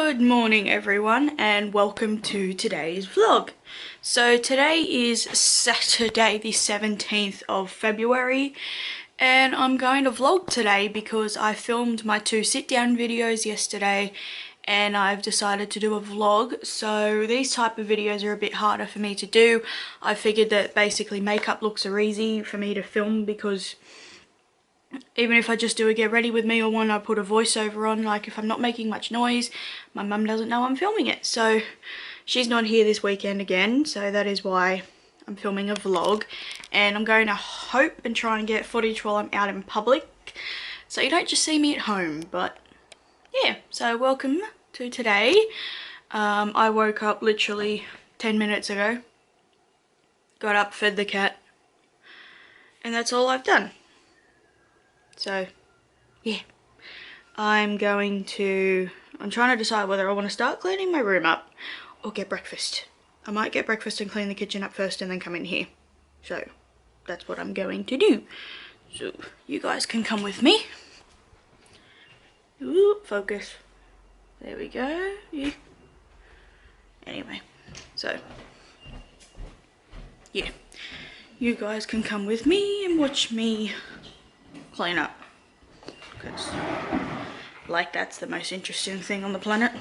Good morning everyone and welcome to today's vlog. So today is Saturday the 17th of February and I'm going to vlog today because I filmed my 2 sit down videos yesterday and I've decided to do a vlog. So these type of videos are a bit harder for me to do. I figured that basically makeup looks are easy for me to film because even if I just do a get ready with me or one, I put a voiceover on. Like if I'm not making much noise, my mum doesn't know I'm filming it. So she's not here this weekend again, so that is why I'm filming a vlog. And I'm going to hope and try and get footage while I'm out in public, so you don't just see me at home. But yeah, so welcome to today. I woke up literally 10 minutes ago, got up, fed the cat, and that's all I've done. So yeah, I'm trying to decide whether I want to start cleaning my room up or get breakfast. I might get breakfast and clean the kitchen up first and then come in here. So that's what I'm going to do. So you guys can come with me. Ooh, focus. There we go. Yeah. Anyway, so yeah, you guys can come with me and watch me clean up, because like that's the most interesting thing on the planet.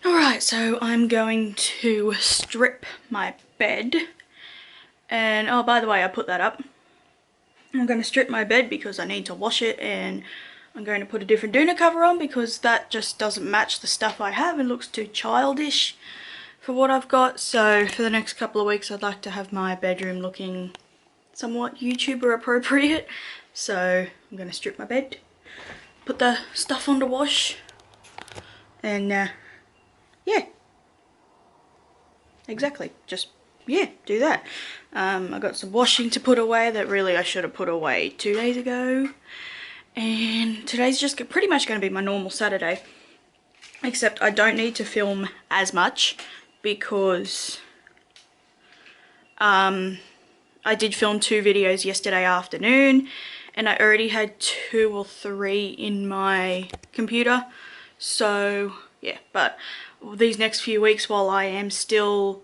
Alright, so I'm going to strip my bed. And oh, by the way, I put that up. I'm going to strip my bed because I need to wash it, and I'm going to put a different doona cover on because that just doesn't match the stuff I have. It looks too childish for what I've got. So for the next couple of weeks I'd like to have my bedroom looking somewhat YouTuber appropriate. So I'm going to strip my bed, put the stuff on to wash, and yeah, exactly, just yeah, do that. I got some washing to put away that really I should have put away 2 days ago, and today's just pretty much going to be my normal Saturday, except I don't need to film as much because I did film 2 videos yesterday afternoon and I already had 2 or 3 in my computer. So yeah, but these next few weeks, while I am still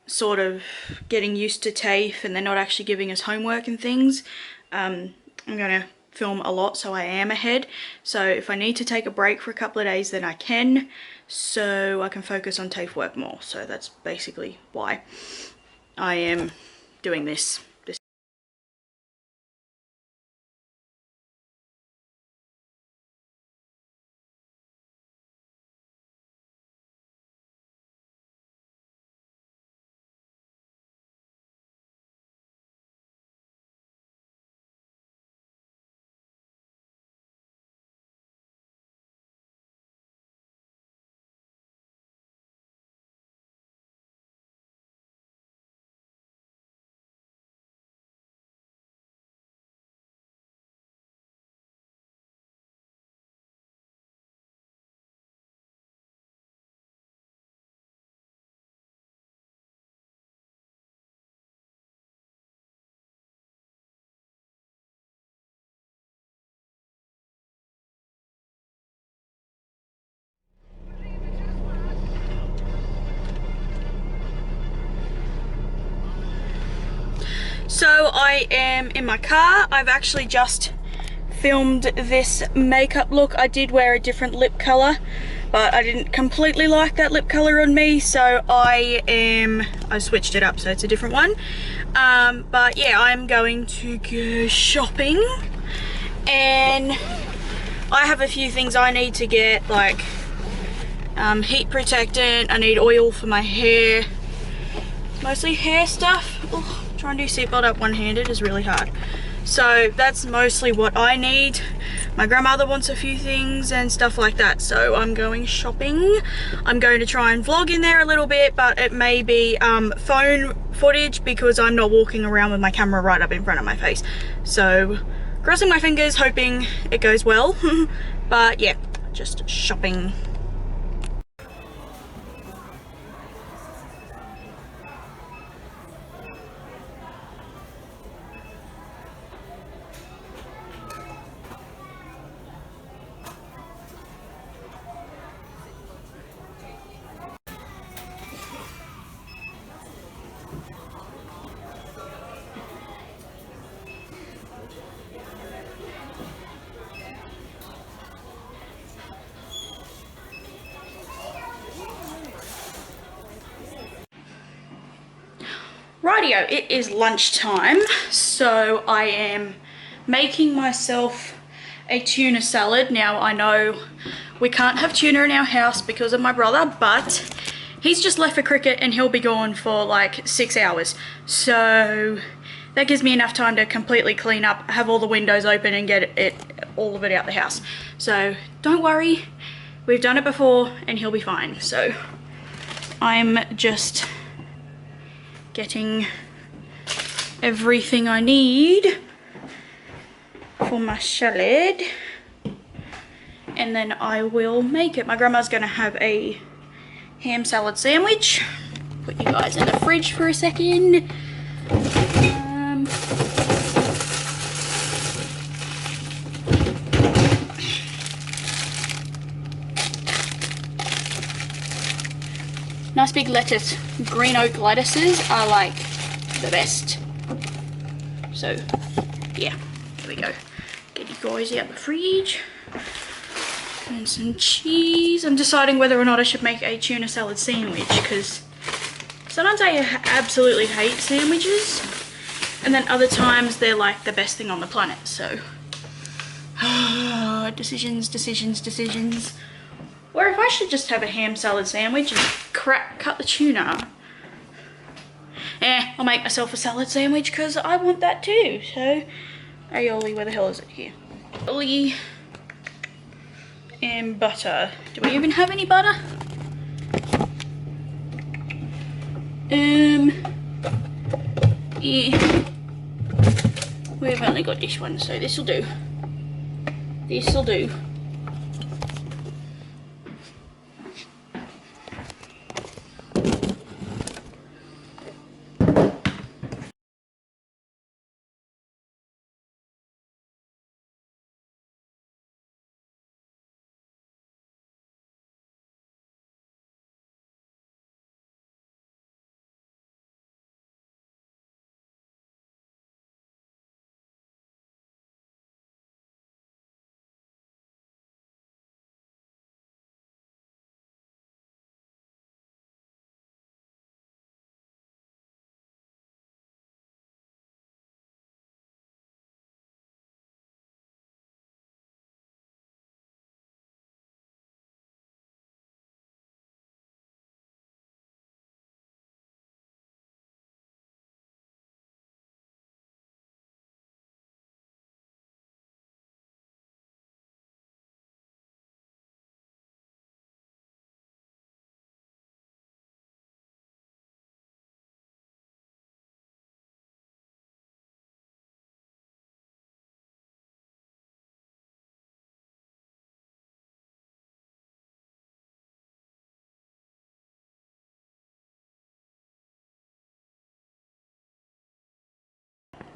sort of getting used to TAFE and they're not actually giving us homework and things, I'm going to film a lot so I am ahead. So if I need to take a break for a couple of days, then I can, so I can focus on TAFE work more. So that's basically why I am doing this. So I am in my car. I've actually just filmed this makeup look. I did wear a different lip colour, but I didn't completely like that lip colour on me, so I switched it up so it's a different one. But yeah, I'm going to go shopping, and I have a few things I need to get, like heat protectant, I need oil for my hair, mostly hair stuff. Oh, trying to do seatbelt up one-handed is really hard. So that's mostly what I need. My grandmother wants a few things and stuff like that, so I'm going shopping. I'm going to try and vlog in there a little bit, but it may be phone footage because I'm not walking around with my camera right up in front of my face. So crossing my fingers, hoping it goes well. But yeah, just shopping. Rightio, it is lunchtime, so I am making myself a tuna salad. Now I know we can't have tuna in our house because of my brother, but he's just left for cricket and he'll be gone for like 6 hours. So that gives me enough time to completely clean up, have all the windows open and get all of it out the house. So don't worry, we've done it before and he'll be fine. So I'm just getting everything I need for my salad, and then I will make it. My grandma's gonna have a ham salad sandwich. Put you guys in the fridge for a second. Nice big lettuce. Green oak lettuces are like the best. So yeah, there we go. Get you guys out the fridge. And some cheese. I'm deciding whether or not I should make a tuna salad sandwich because sometimes I absolutely hate sandwiches and then other times they're like the best thing on the planet. So decisions. Or if I should just have a ham salad sandwich and cut the tuna. I'll make myself a salad sandwich because I want that too. So, aioli, where the hell is it here? Aioli and butter. Do we even have any butter? Yeah. We've only got this one, so this'll do. This'll do.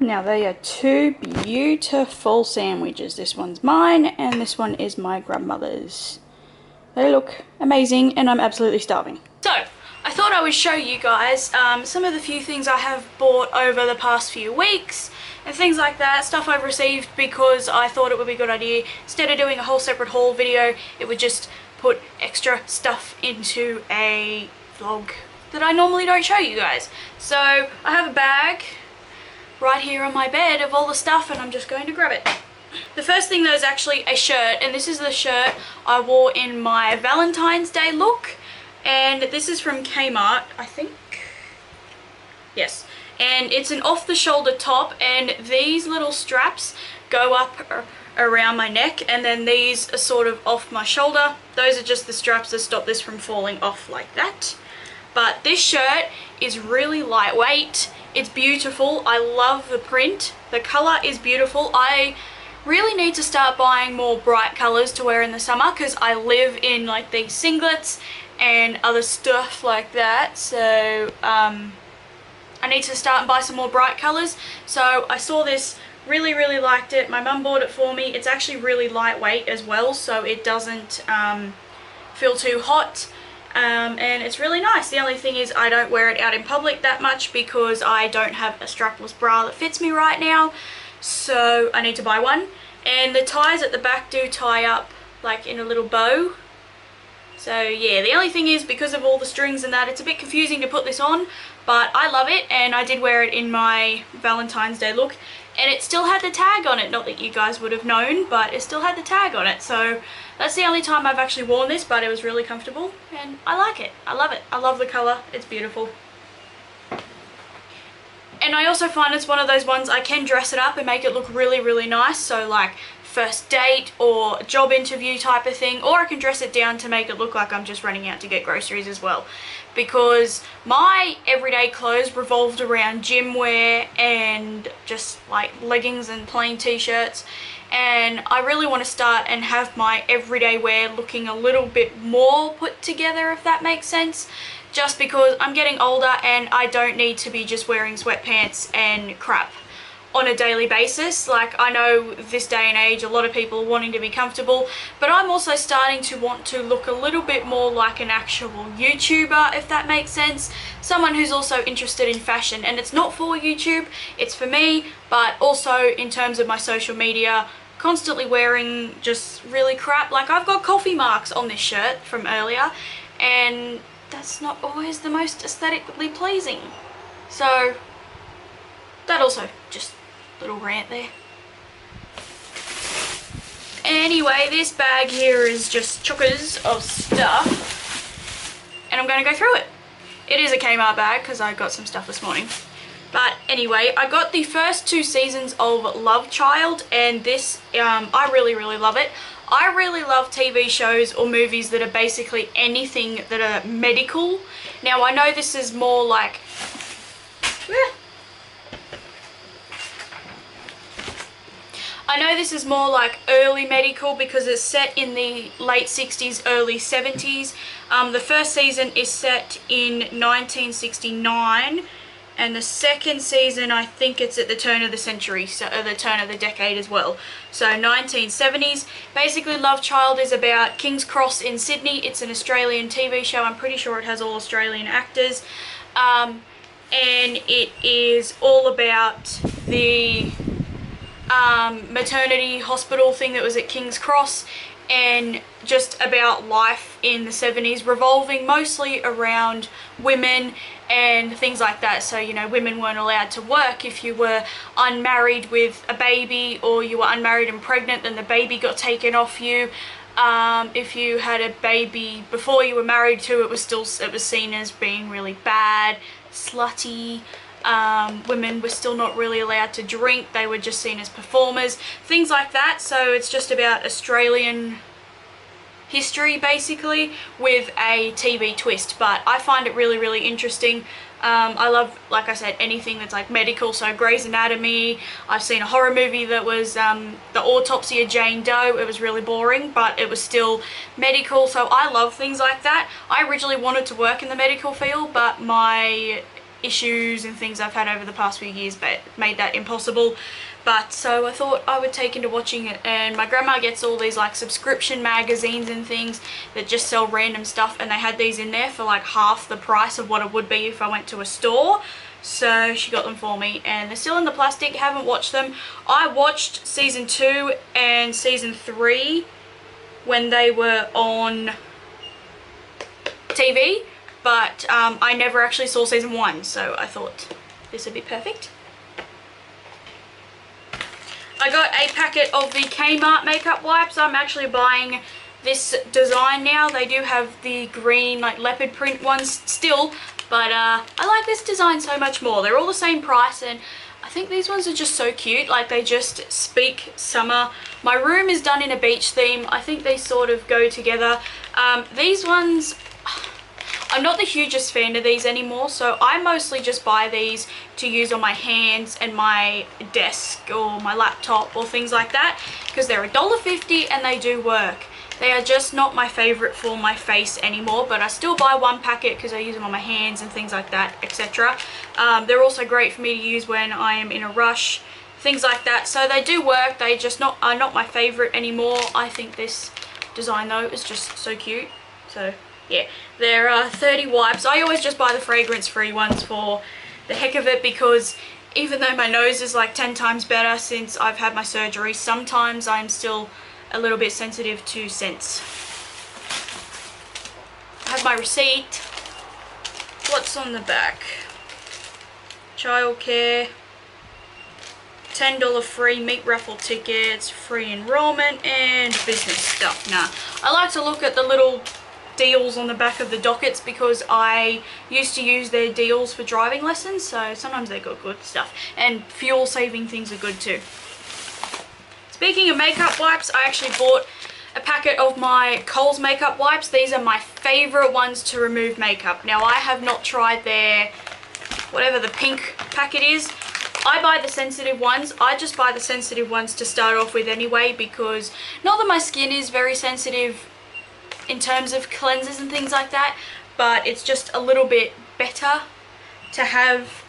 Now they are two beautiful sandwiches. This one's mine and this one is my grandmother's. They look amazing and I'm absolutely starving. So I thought I would show you guys some of the few things I have bought over the past few weeks and things like that, stuff I've received, because I thought it would be a good idea. Instead of doing a whole separate haul video, it would just put extra stuff into a vlog that I normally don't show you guys. So I have a bag right here on my bed of all the stuff and I'm just going to grab it. The first thing though is actually a shirt, and this is the shirt I wore in my Valentine's Day look, and this is from Kmart, I think. Yes, and it's an off-the-shoulder top, and these little straps go up around my neck, and then these are sort of off my shoulder. Those are just the straps that stop this from falling off like that. But this shirt is really lightweight. It's beautiful. I love the print. The color is beautiful. I really need to start buying more bright colors to wear in the summer, because I live in like these singlets and other stuff like that. So I need to start and buy some more bright colors. So I saw this, really liked it. My mum bought it for me. It's actually really lightweight as well, so it doesn't feel too hot. And it's really nice. The only thing is I don't wear it out in public that much because I don't have a strapless bra that fits me right now, so I need to buy one. And the ties at the back do tie up like in a little bow. So yeah, the only thing is because of all the strings and that, it's a bit confusing to put this on, but I love it, and I did wear it in my Valentine's Day look, and it still had the tag on it. Not that you guys would have known, but it still had the tag on it. So that's the only time I've actually worn this, but it was really comfortable and I like it. I love it. I love the colour. It's beautiful. And I also find it's one of those ones I can dress it up and make it look really nice. So like first date or job interview type of thing, or I can dress it down to make it look like I'm just running out to get groceries as well, because my everyday clothes revolved around gym wear and just like leggings and plain t-shirts, and I really want to start and have my everyday wear looking a little bit more put together, if that makes sense, just because I'm getting older and I don't need to be just wearing sweatpants and crap on a daily basis. Like, I know this day and age a lot of people are wanting to be comfortable, but I'm also starting to want to look a little bit more like an actual YouTuber, if that makes sense. Someone who's also interested in fashion, and it's not for YouTube, it's for me, but also in terms of my social media, constantly wearing just really crap. Like, I've got coffee marks on this shirt from earlier, and that's not always the most aesthetically pleasing. So that also just little rant there. Anyway, this bag here is just chookers of stuff, and I'm going to go through it. It is a Kmart bag because I got some stuff this morning. But anyway, I got the first 2 seasons of Love Child, and this, I really love it. I really love TV shows or movies that are basically anything that are medical. Now, I know this is more like... I know this is more like early medical because it's set in the late 60s, early 70s. The first season is set in 1969, and the second season, I think it's at the turn of the century, so the turn of the decade as well. So 1970s. Basically, Love Child is about King's Cross in Sydney. It's an Australian TV show. I'm pretty sure it has all Australian actors. And it is all about the maternity hospital thing that was at King's Cross, and just about life in the 70s, revolving mostly around women and things like that. So, you know, women weren't allowed to work if you were unmarried with a baby, or you were unmarried and pregnant, then the baby got taken off you. If you had a baby before you were married to, it was seen as being really bad, slutty. Women were still not really allowed to drink. They were just seen as performers, things like that. So it's just about Australian history basically with a TV twist, but I find it really interesting. I love, like I said, anything that's like medical. So Grey's Anatomy, I've seen a horror movie that was the autopsy of Jane Doe. It was really boring, but it was still medical, so I love things like that. I originally wanted to work in the medical field, but my issues and things I've had over the past few years made that impossible. But so I thought I would take into watching it, and my grandma gets all these like subscription magazines and things that just sell random stuff, and they had these in there for like half the price of what it would be if I went to a store. So she got them for me, and they're still in the plastic. Haven't watched them. I watched season 2 and season 3 when they were on TV, but I never actually saw season 1, so I thought this would be perfect. I got a packet of the Kmart makeup wipes. I'm actually buying this design now. They do have the green like leopard print ones still, But I like this design so much more. They're all the same price, and I think these ones are just so cute. Like, they just speak summer. My room is done in a beach theme. I think they sort of go together. These ones, I'm not the hugest fan of these anymore, so I mostly just buy these to use on my hands and my desk or my laptop or things like that, because they're $1.50 and they do work. They are just not my favorite for my face anymore, but I still buy one packet because I use them on my hands and things like that, etc. They're also great for me to use when I am in a rush, things like that. So they do work. They just are not my favorite anymore. I think this design though is just so cute. So yeah, there are 30 wipes. I always just buy the fragrance free ones for the heck of it, because even though my nose is like 10 times better since I've had my surgery, sometimes I'm still a little bit sensitive to scents. I have my receipt. What's on the back? Childcare, $10 free meat raffle tickets, free enrollment, and business stuff. Nah, I like to look at the little deals on the back of the dockets because I used to use their deals for driving lessons, so sometimes they got good stuff. And fuel saving things are good too. Speaking of makeup wipes, I actually bought a packet of my Kohl's makeup wipes. These are my favorite ones to remove makeup. Now, I have not tried their, whatever the pink packet is. I buy the sensitive ones. I just buy the sensitive ones to start off with anyway, because not that my skin is very sensitive in terms of cleansers and things like that, but it's just a little bit better to have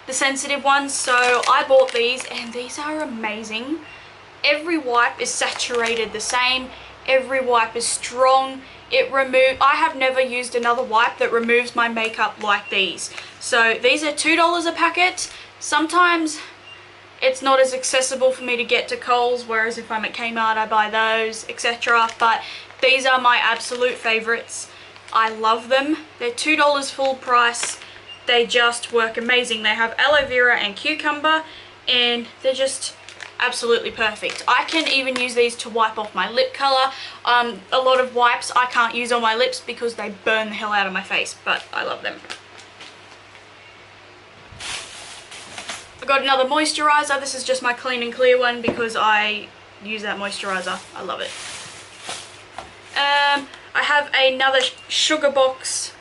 the sensitive ones. So I bought these, and these are amazing. Every wipe is saturated the same. Every wipe is strong. I have never used another wipe that removes my makeup like these. So these are $2 a packet. Sometimes it's not as accessible for me to get to Kohl's, whereas if I'm at Kmart I buy those, etc. But these are my absolute favorites. I love them. They're $2 full price. They just work amazing. They have aloe vera and cucumber, and they're just absolutely perfect. I can even use these to wipe off my lip color. A lot of wipes I can't use on my lips because they burn the hell out of my face, but I love them. I got another moisturizer. This is just my Clean and Clear one because I use that moisturizer. I love it. I have another Sugar Box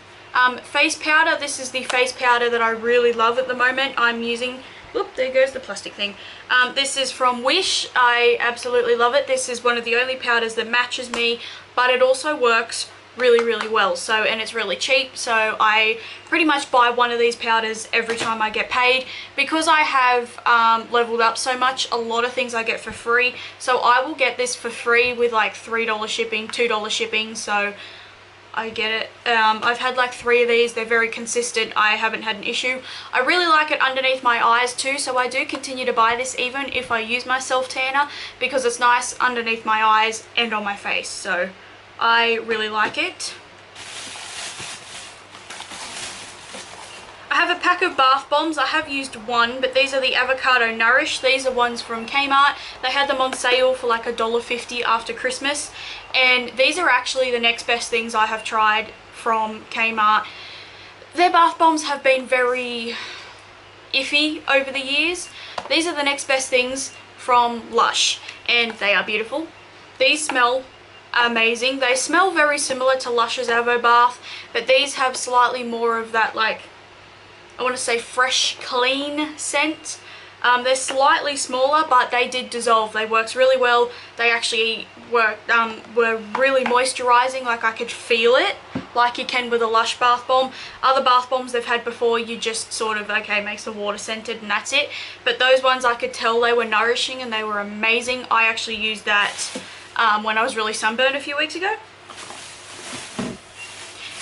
face powder. This is the face powder that I really love at the moment. I'm using, whoop, there goes the plastic thing. This is from Wish. I absolutely love it. This is one of the only powders that matches me, but it also works really, really well. So, and it's really cheap, so I pretty much buy one of these powders every time I get paid. Because I have leveled up so much, a lot of things I get for free. So I will get this for free with like $3 shipping, $2 shipping, so I get it. I've had like 3 of these. They're very consistent. I haven't had an issue. I really like it underneath my eyes too, so I do continue to buy this even if I use my self tanner, because it's nice underneath my eyes and on my face. So I really like it. I have a pack of bath bombs. I have used one, but these are the Avocado Nourish. These are ones from Kmart. They had them on sale for like $1.50 after Christmas, and these are actually the next best things I have tried from Kmart. Their bath bombs have been very iffy over the years. These are the next best things from Lush, and they are beautiful. These smell amazing. They smell very similar to Lush's Avo Bath, but these have slightly more of that, like, I want to say fresh, clean scent. They're slightly smaller, but they did dissolve. They worked really well. They actually were really moisturizing. Like, I could feel it like you can with a Lush bath bomb. Other bath bombs they've had before, you just sort of, okay, makes the water scented and that's it. But those ones, I could tell they were nourishing and they were amazing. I actually used that when I was really sunburned a few weeks ago.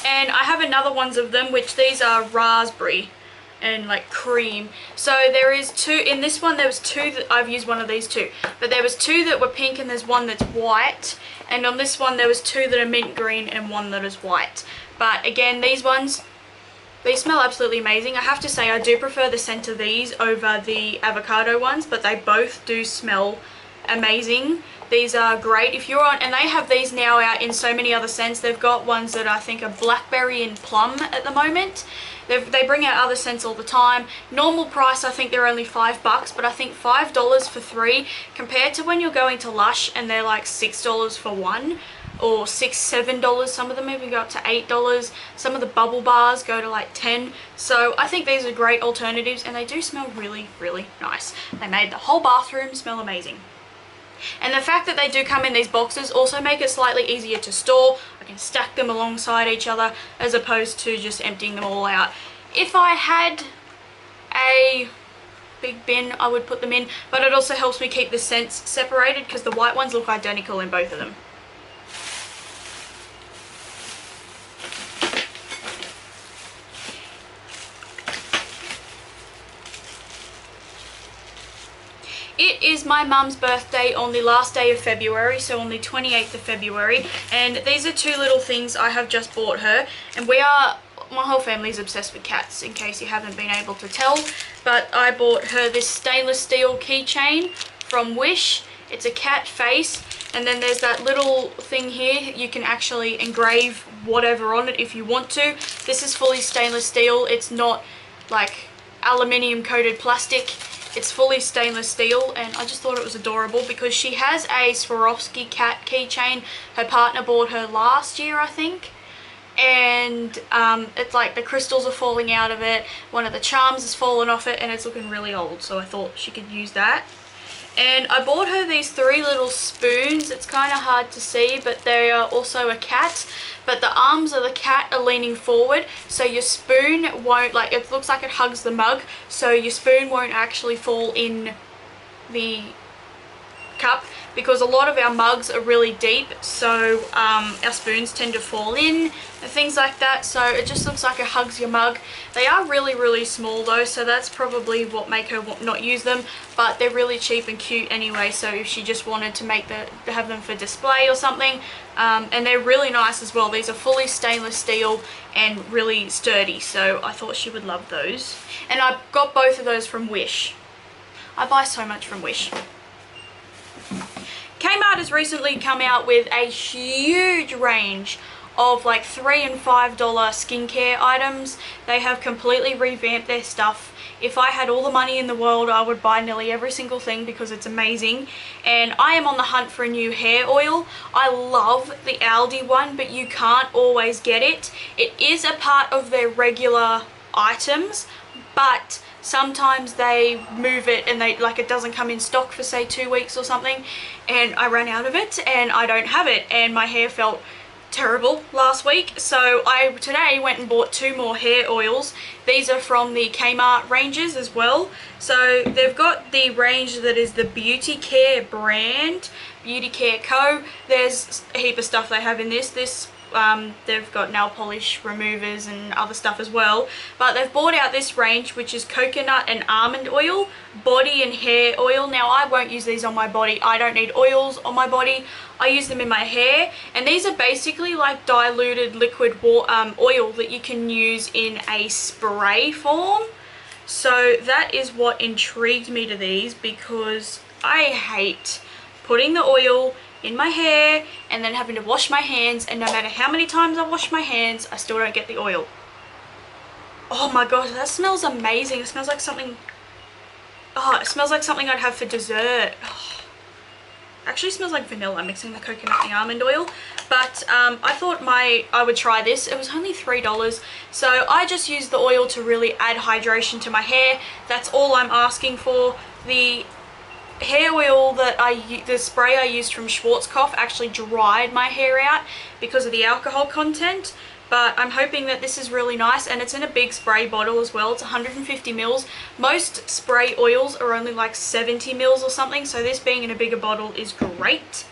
And I have another ones of them, which these are raspberry and like cream. So there is 2 in this one. There was 2 that I've used one of these too, but there was 2 that were pink and there's 1 that's white, and on this one there was 2 that are mint green and 1 that is white. But again, these ones, they smell absolutely amazing. I have to say I do prefer the scent of these over the avocado ones, but they both do smell amazing. These are great if you're on, and they have these now out in so many other scents. They've got ones that I think are blackberry and plum at the moment, They bring out other scents all the time. Normal price, I think they're only $5, but I think $5 for 3 compared to when you're going to Lush and they're like $6 for 1, or $6-7. Some of them even go up to $8. Some of the bubble bars go to like 10. So I think these are great alternatives, and they do smell really, really nice. They made the whole bathroom smell amazing. And the fact that they do come in these boxes also make it slightly easier to store. I can stack them alongside each other as opposed to just emptying them all out. If I had a big bin, I would put them in, but it also helps me keep the scents separated because the white ones look identical in both of them. It is my mum's birthday on the last day of February, so on the 28th of February, and these are 2 little things I have just bought her, and my whole family's obsessed with cats, in case you haven't been able to tell, but I bought her this stainless steel keychain from Wish. It's a cat face, and then there's that little thing here. You can actually engrave whatever on it if you want to. This is fully stainless steel. It's not like aluminium coated plastic. It's fully stainless steel, and I just thought it was adorable because she has a Swarovski cat keychain. Her partner bought her last year, I think, and it's like the crystals are falling out of it. One of the charms has fallen off it, and it's looking really old, so I thought she could use that. And I bought her these 3 little spoons. It's kind of hard to see, but they are also a cat, but the arms of the cat are leaning forward, so your spoon won't, like, it looks like it hugs the mug, so your spoon won't actually fall in the cup, because a lot of our mugs are really deep, so our spoons tend to fall in and things like that, so it just looks like it hugs your mug. They are really, really small though, so that's probably what make her not use them, but they're really cheap and cute anyway, so if she just wanted to have them for display or something, and they're really nice as well. These are fully stainless steel and really sturdy, so I thought she would love those. And I got both of those from Wish. I buy so much from Wish. Kmart has recently come out with a huge range of like $3 and $5 skincare items. They have completely revamped their stuff. If I had all the money in the world, I would buy nearly every single thing because it's amazing. And I am on the hunt for a new hair oil. I love the Aldi one, but you can't always get it. It is a part of their regular items, but sometimes they move it and it doesn't come in stock for say 2 weeks or something, and I ran out of it and I don't have it, and my hair felt terrible last week, so I today went and bought 2 more hair oils. These are from the Kmart ranges as well. So they've got the range that is the Beauty Care brand, Beauty Care Co. There's a heap of stuff they have in this. They've got nail polish removers and other stuff as well, but they've bought out this range which is coconut and almond oil, body and hair oil. Now I won't use these on my body. I don't need oils on my body. I use them in my hair, and these are basically like diluted liquid oil that you can use in a spray form. So that is what intrigued me to these, because I hate putting the oil in my hair and then having to wash my hands, and no matter how many times I wash my hands, I still don't get the oil. Oh my gosh, that smells amazing. It smells like something, it smells like something I'd have for dessert. Actually smells like vanilla, mixing the coconut and the almond oil. But I thought I would try this. It was only $3, so I just used the oil to really add hydration to my hair. That's all I'm asking for. The hair oil that the spray I used from Schwarzkopf actually dried my hair out because of the alcohol content, but I'm hoping that this is really nice, and it's in a big spray bottle as well. It's 150 mils. Most spray oils are only like 70 mils or something, so this being in a bigger bottle is great.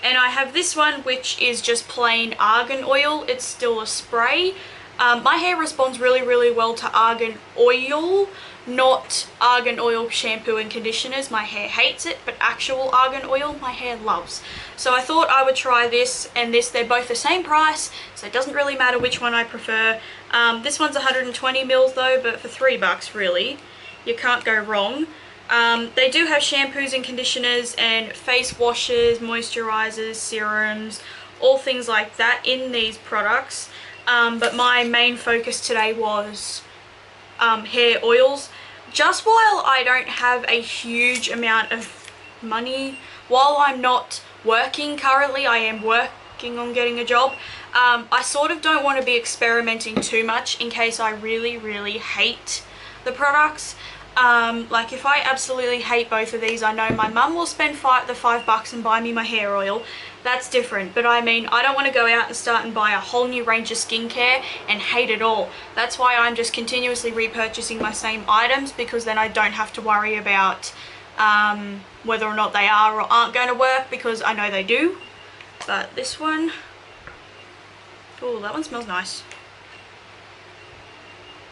And I have this one which is just plain argan oil. It's still a spray. My hair responds really, really well to argan oil, not argan oil shampoo and conditioners. My hair hates it, but actual argan oil my hair loves. So I thought I would try this and this. They're both the same price, so it doesn't really matter which one I prefer. This one's 120 mils though, but for $3 really, you can't go wrong. They do have shampoos and conditioners and face washes, moisturizers, serums, all things like that in these products. But my main focus today was hair oils. Just while I don't have a huge amount of money, while I'm not working currently, I am working on getting a job. I sort of don't want to be experimenting too much in case I really hate the products. Like if I absolutely hate both of these, I know my mum will spend the $5 and buy me my hair oil. That's different, but I mean, I don't want to go out and start and buy a whole new range of skincare and hate it all. That's why I'm just continuously repurchasing my same items, because then I don't have to worry about whether or not they are or aren't going to work, because I know they do. But this one, oh, that one smells nice.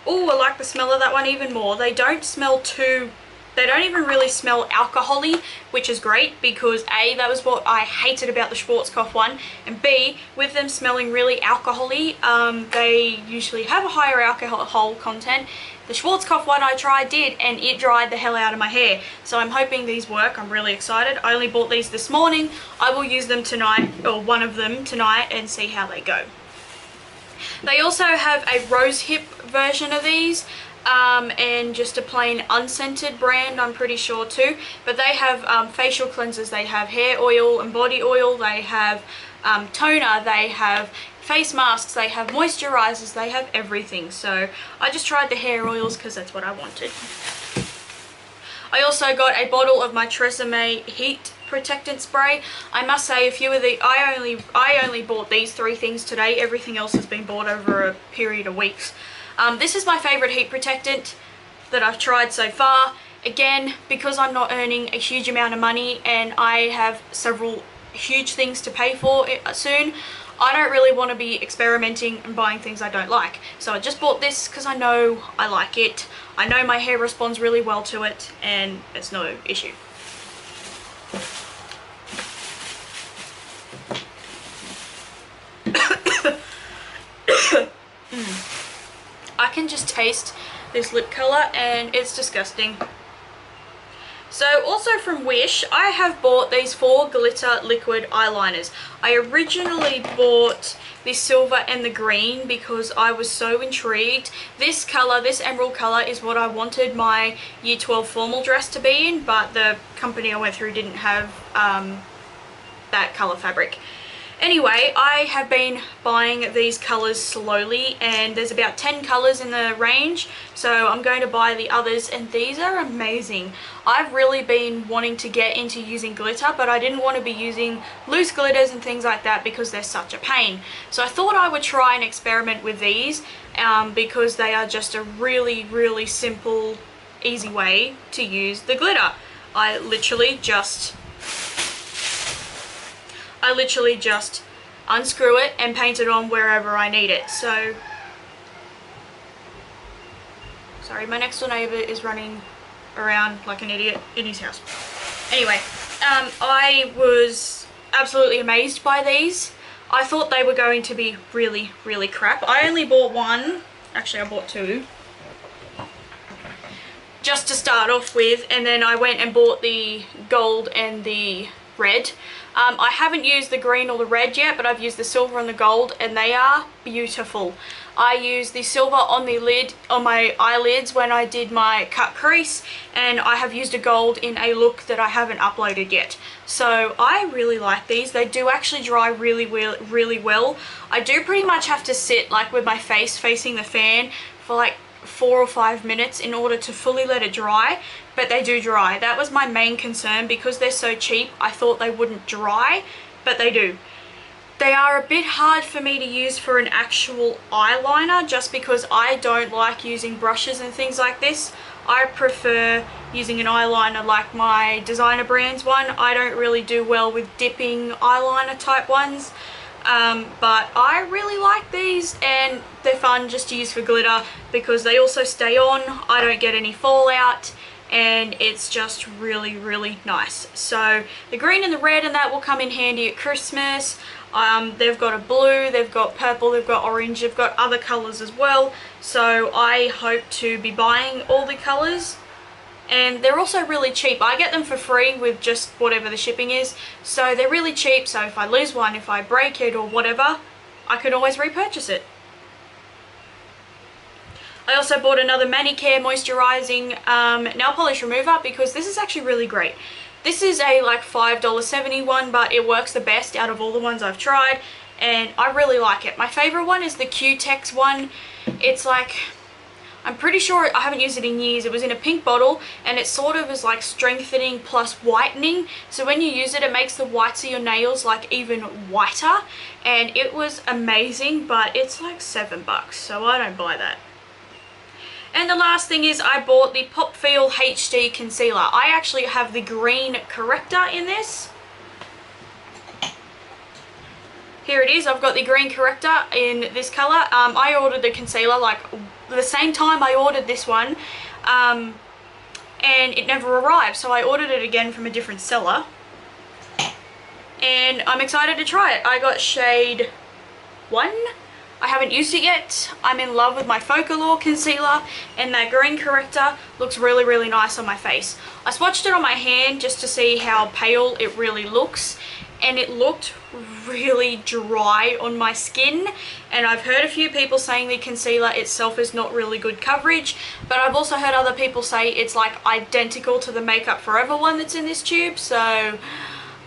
Oh, I like the smell of that one even more. They don't smell too, they don't even really smell alcohol-y, which is great, because A, that was what I hated about the Schwarzkopf one, and B, with them smelling really alcohol-y, they usually have a higher alcohol content. The Schwarzkopf one I tried did, and it dried the hell out of my hair. So I'm hoping these work. I'm really excited. I only bought these this morning. I will use them tonight, or one of them tonight, and see how they go. They also have a rose hip version of these, and just a plain unscented brand, I'm pretty sure too. But they have facial cleansers, they have hair oil and body oil, they have toner, they have face masks, they have moisturizers, they have everything. So I just tried the hair oils because that's what I wanted. I also got a bottle of my Tresemme heat protectant spray. I must say, a few of the I only bought these 3 things today. Everything else has been bought over a period of weeks. This is my favorite heat protectant that I've tried so far. Again, because I'm not earning a huge amount of money and I have several huge things to pay for soon, I don't really want to be experimenting and buying things I don't like. So I just bought this because I know I like it. I know my hair responds really well to it, and it's no issue. I can just taste this lip colour and it's disgusting. So also from Wish, I have bought these 4 glitter liquid eyeliners. I originally bought the silver and the green because I was so intrigued. This colour, this emerald colour, is what I wanted my year 12 formal dress to be in, but the company I went through didn't have that colour fabric. Anyway, I have been buying these colours slowly, and there's about 10 colours in the range, so I'm going to buy the others, and these are amazing. I've really been wanting to get into using glitter, but I didn't want to be using loose glitters and things like that because they're such a pain. So I thought I would try and experiment with these because they are just a really simple, easy way to use the glitter. I literally just unscrew it and paint it on wherever I need it. So, sorry, my next door neighbour is running around like an idiot in his house. Anyway, I was absolutely amazed by these. I thought they were going to be really crap. I only bought one, actually I bought 2, just to start off with, and then I went and bought the gold and the red. I haven't used the green or the red yet, but I've used the silver and the gold, and they are beautiful. I used the silver on the lid, on my eyelids when I did my cut crease, and I have used a gold in a look that I haven't uploaded yet. So I really like these. They do actually dry really well. I do pretty much have to sit like with my face facing the fan for like 4 or 5 minutes in order to fully let it dry, but they do dry. That was my main concern. Because they're so cheap, I thought they wouldn't dry, but they do. They are a bit hard for me to use for an actual eyeliner, just because I don't like using brushes and things like this. I prefer using an eyeliner like my designer brands one. I don't really do well with dipping eyeliner type ones. But I really like these, and they're fun just to use for glitter because they also stay on. I don't get any fallout, and it's just really nice. So the green and the red and that will come in handy at Christmas. They've got a blue, they've got purple, they've got orange, they've got other colours as well. So I hope to be buying all the colours. And they're also really cheap. I get them for free with just whatever the shipping is. So they're really cheap, so if I lose one, if I break it or whatever, I can always repurchase it. I also bought another Manicare moisturizing nail polish remover because this is actually really great. This is a like $5.70 one, but it works the best out of all the ones I've tried, and I really like it. My favorite one is the Q-Tex one. It's like, I'm pretty sure, I haven't used it in years, it was in a pink bottle, and it sort of is like strengthening plus whitening. So when you use it, it makes the whites of your nails like even whiter, and it was amazing, but it's like $7, so I don't buy that. And the last thing is I bought the Pop Feel HD Concealer. I actually have the green corrector in this. Here it is. I've got the green corrector in this colour. I ordered the concealer like the same time I ordered this one, and it never arrived. So I ordered it again from a different seller. And I'm excited to try it. I got shade 1. I haven't used it yet. I'm in love with my Focalure concealer, and that green corrector looks really, really nice on my face. I swatched it on my hand just to see how pale it really looks, and it looked really dry on my skin. And I've heard a few people saying the concealer itself is not really good coverage, but I've also heard other people say it's like identical to the Makeup Forever one that's in this tube, so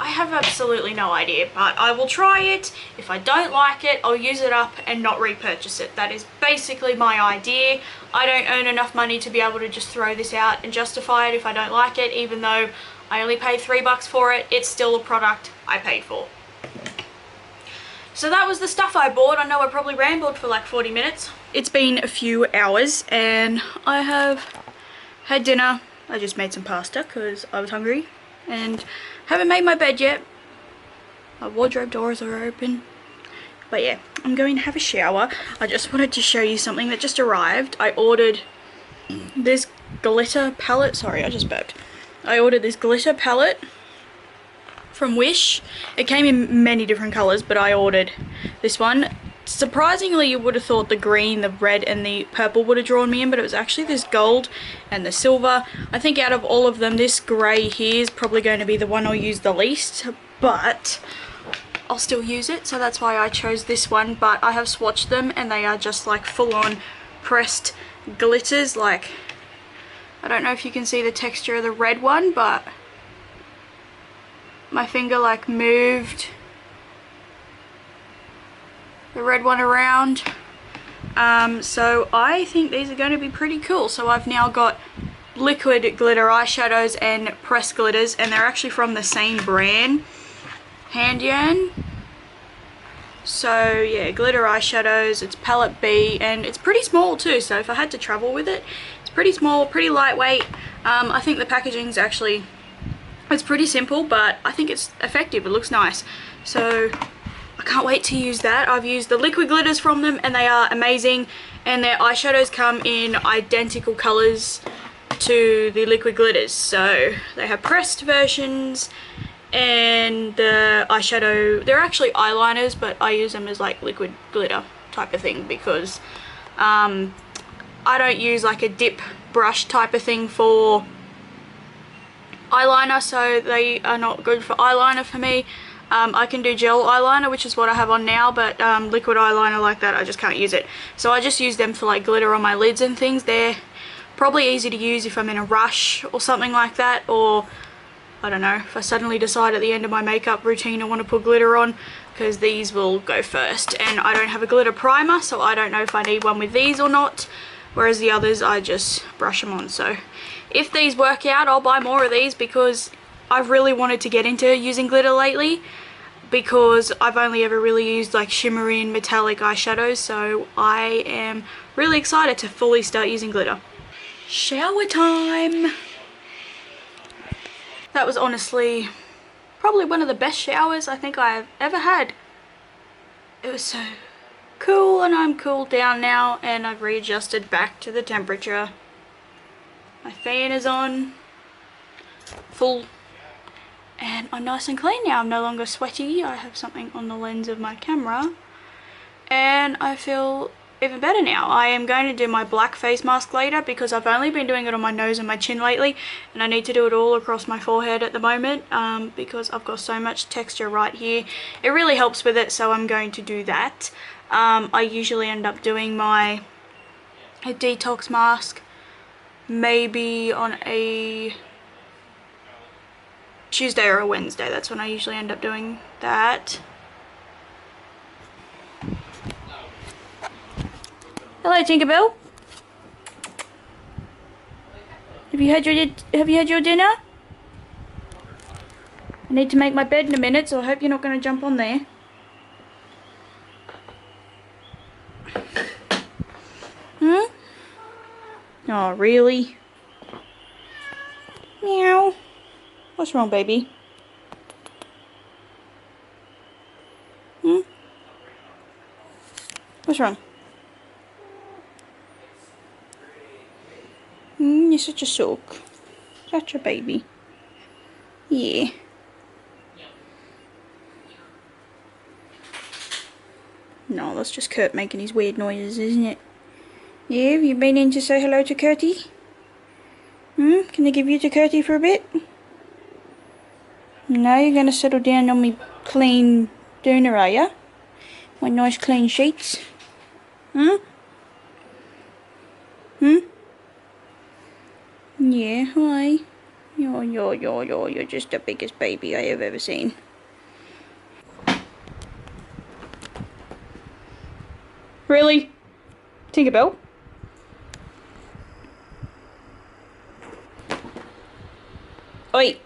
I have absolutely no idea, but I will try it. If I don't like it, I'll use it up and not repurchase it. That is basically my idea. I don't earn enough money to be able to just throw this out and justify it if I don't like it, even though I only paid $3 for it. It's still a product I paid for. So that was the stuff I bought. I know I probably rambled for like 40 minutes. It's been a few hours and I have had dinner. I just made some pasta because I was hungry, and haven't made my bed yet. My wardrobe doors are open. But yeah, I'm going to have a shower. I just wanted to show you something that just arrived. I ordered this glitter palette. Sorry, I just burped. I ordered this glitter palette from Wish. It came in many different colours, but I ordered this one. Surprisingly, you would have thought the green, the red and the purple would have drawn me in, but it was actually this gold and the silver. I think out of all of them, this grey here is probably going to be the one I'll use the least, but I'll still use it, so that's why I chose this one. But I have swatched them and they are just like full-on pressed glitters. Like, I don't know if you can see the texture of the red one, but my finger like moved the red one around. So I think these are going to be pretty cool. So I've now got liquid glitter eyeshadows and pressed glitters, and they're actually from the same brand, Handian. So yeah, glitter eyeshadows, it's palette B, and it's pretty small too, so if I had to travel with it, it's pretty small, pretty lightweight. I think the packaging's actually, it's pretty simple, but I think it's effective. It looks nice, so I can't wait to use that. I've used the liquid glitters from them and they are amazing, and their eyeshadows come in identical colours to the liquid glitters. So they have pressed versions, and the eyeshadow, they're actually eyeliners, but I use them as like liquid glitter type of thing because I don't use like a dip brush type of thing for eyeliner, so they are not good for eyeliner for me. I can do gel eyeliner, which is what I have on now, but liquid eyeliner like that, I just can't use it. So I just use them for like glitter on my lids and things. They're probably easy to use if I'm in a rush or something like that, or I don't know, if I suddenly decide at the end of my makeup routine I want to put glitter on, because these will go first. And I don't have a glitter primer, so I don't know if I need one with these or not, whereas the others I just brush them on. So if these work out, I'll buy more of these, because I've really wanted to get into using glitter lately, because I've only ever really used like shimmery and metallic eyeshadows, so I am really excited to fully start using glitter. Shower time! That was honestly probably one of the best showers I think I've ever had. It was so cool, and I'm cooled down now, and I've readjusted back to the temperature. My fan is on full, and I'm nice and clean now. I'm no longer sweaty. I have something on the lens of my camera, and I feel even better now. I am going to do my black face mask later, because I've only been doing it on my nose and my chin lately, and I need to do it all across my forehead at the moment, because I've got so much texture right here. It really helps with it, so I'm going to do that. I usually end up doing my a detox mask, maybe on a Tuesday or a Wednesday. That's when I usually end up doing that. Hello, Tinkerbell. Have you had your dinner? I need to make my bed in a minute, so I hope you're not going to jump on there. Hmm? Oh, really? Meow. What's wrong, baby? Hmm? What's wrong? You're such a sook. Such a baby. Yeah. No, that's just Kurt making his weird noises, isn't it? Yeah, have you been in to say hello to Kurtie? Can I give you to Kurtie for a bit? No, you're going to settle down on me clean doona, are ya? My nice clean sheets? Hmm? Yeah, hi. You're just the biggest baby I have ever seen. Really? Tinkerbell? Oi!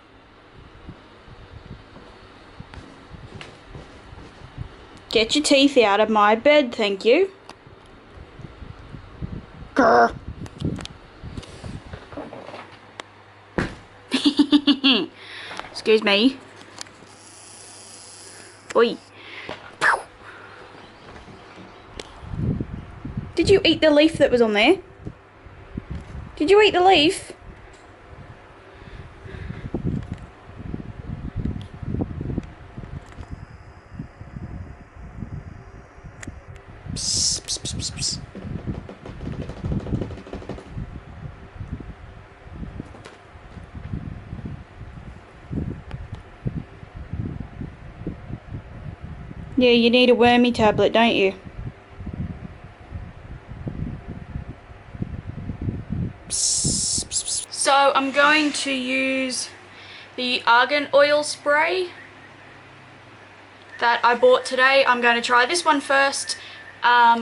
Get your teeth out of my bed, thank you. Grr. Excuse me. Oi. Did you eat the leaf that was on there? Did you eat the leaf? Psst, psst, psst, psst, psst. Yeah, you need a wormy tablet, don't you? Psst, psst, psst. So I'm going to use the argan oil spray that I bought today. I'm going to try this one first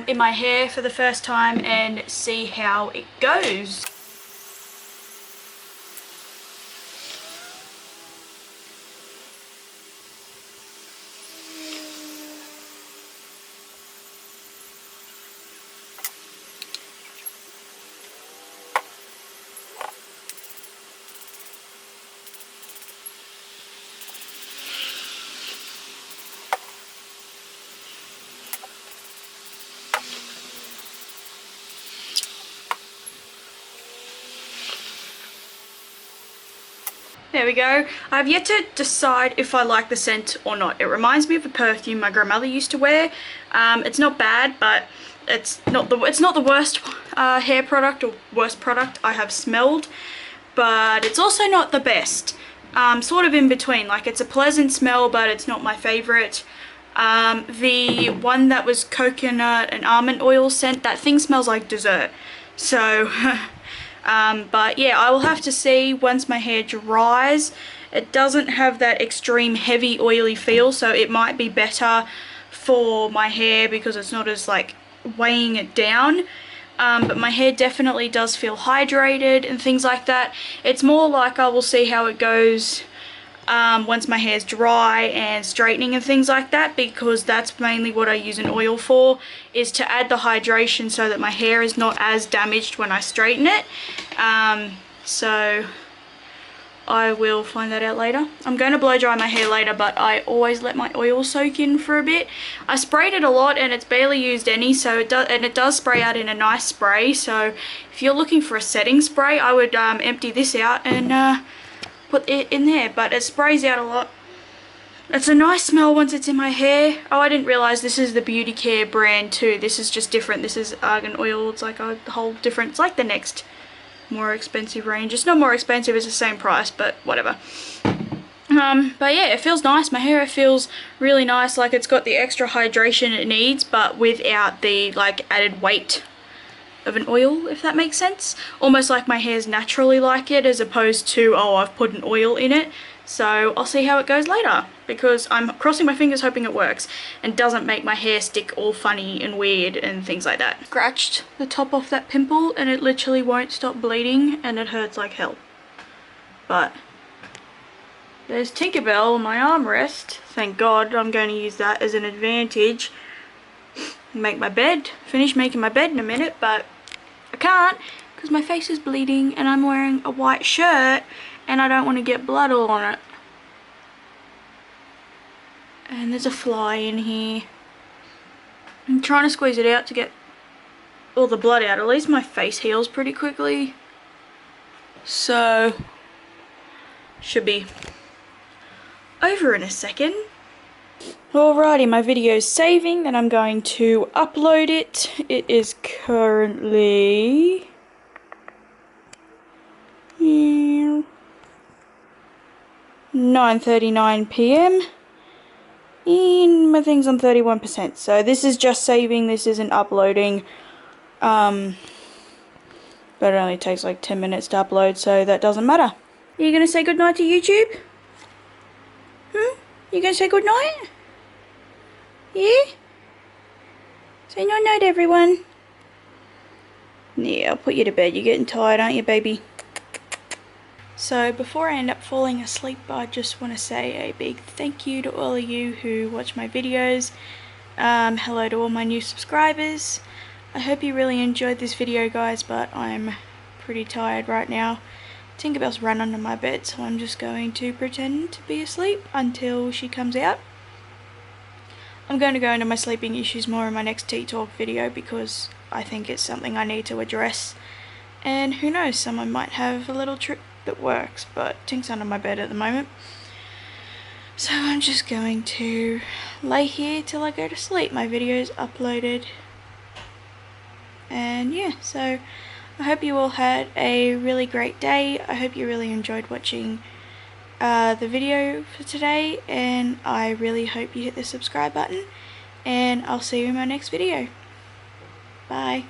in my hair for the first time and see how it goes. There we go. I've yet to decide if I like the scent or not. It reminds me of a perfume my grandmother used to wear. It's not bad, but it's not the worst hair product or worst product I have smelled, but it's also not the best. Sort of in between. Like, it's a pleasant smell, but it's not my favorite. The one that was coconut and almond oil scent, that thing smells like dessert. So but yeah, I will have to see once my hair dries. It doesn't have that extreme heavy oily feel, so it might be better for my hair because it's not as like weighing it down. But my hair definitely does feel hydrated and things like that. It's more like I will see how it goes once my hair's dry and straightening and things like that, because that's mainly what I use an oil for, is to add the hydration so that my hair is not as damaged when I straighten it. So I will find that out later. I'm going to blow dry my hair later, but I always let my oil soak in for a bit. I sprayed it a lot and it's barely used any, so it does spray out in a nice spray. So if you're looking for a setting spray, I would empty this out and put it in there, but it sprays out a lot. It's a nice smell once it's in my hair. Oh, I didn't realise this is the Beauty Care brand too. This is just different. This is argan oil. It's like a whole different, it's like the next more expensive range. It's not more expensive, it's the same price, but whatever. But yeah, it feels nice. My hair, it feels really nice. Like, it's got the extra hydration it needs, but without the like added weight of an oil, if that makes sense. Almost like my hair's naturally like it, as opposed to, oh, I've put an oil in it. So I'll see how it goes later, because I'm crossing my fingers hoping it works and doesn't make my hair stick all funny and weird and things like that. Scratched the top off that pimple and it literally won't stop bleeding and it hurts like hell. But there's Tinkerbell on my armrest. Thank God. I'm going to use that as an advantage. Make my bed. Finish making my bed in a minute, but I can't because my face is bleeding and I'm wearing a white shirt and I don't want to get blood all on it. And there's a fly in here. I'm trying to squeeze it out to get all the blood out. At least my face heals pretty quickly. So, should be over in a second. Alrighty, my video's saving, then I'm going to upload it. It is currently 9:39 p.m. and my thing's on 31%. So this is just saving, this isn't uploading. But it only takes like 10 minutes to upload, so that doesn't matter. Are you gonna say goodnight to YouTube? You gonna say goodnight? Yeah? Say night-night, everyone. Yeah, I'll put you to bed. You're getting tired, aren't you, baby? So, before I end up falling asleep, I just want to say a big thank you to all of you who watch my videos. Hello to all my new subscribers. I hope you really enjoyed this video, guys, but I'm pretty tired right now. Tinkerbell's run under my bed, so I'm just going to pretend to be asleep until she comes out. I'm going to go into my sleeping issues more in my next tea talk video because I think it's something I need to address. And who knows, someone might have a little trick that works, but Tink's under my bed at the moment. So I'm just going to lay here till I go to sleep. My video's uploaded. And yeah, so I hope you all had a really great day. I hope you really enjoyed watching the video for today, and I really hope you hit the subscribe button, and I'll see you in my next video. Bye.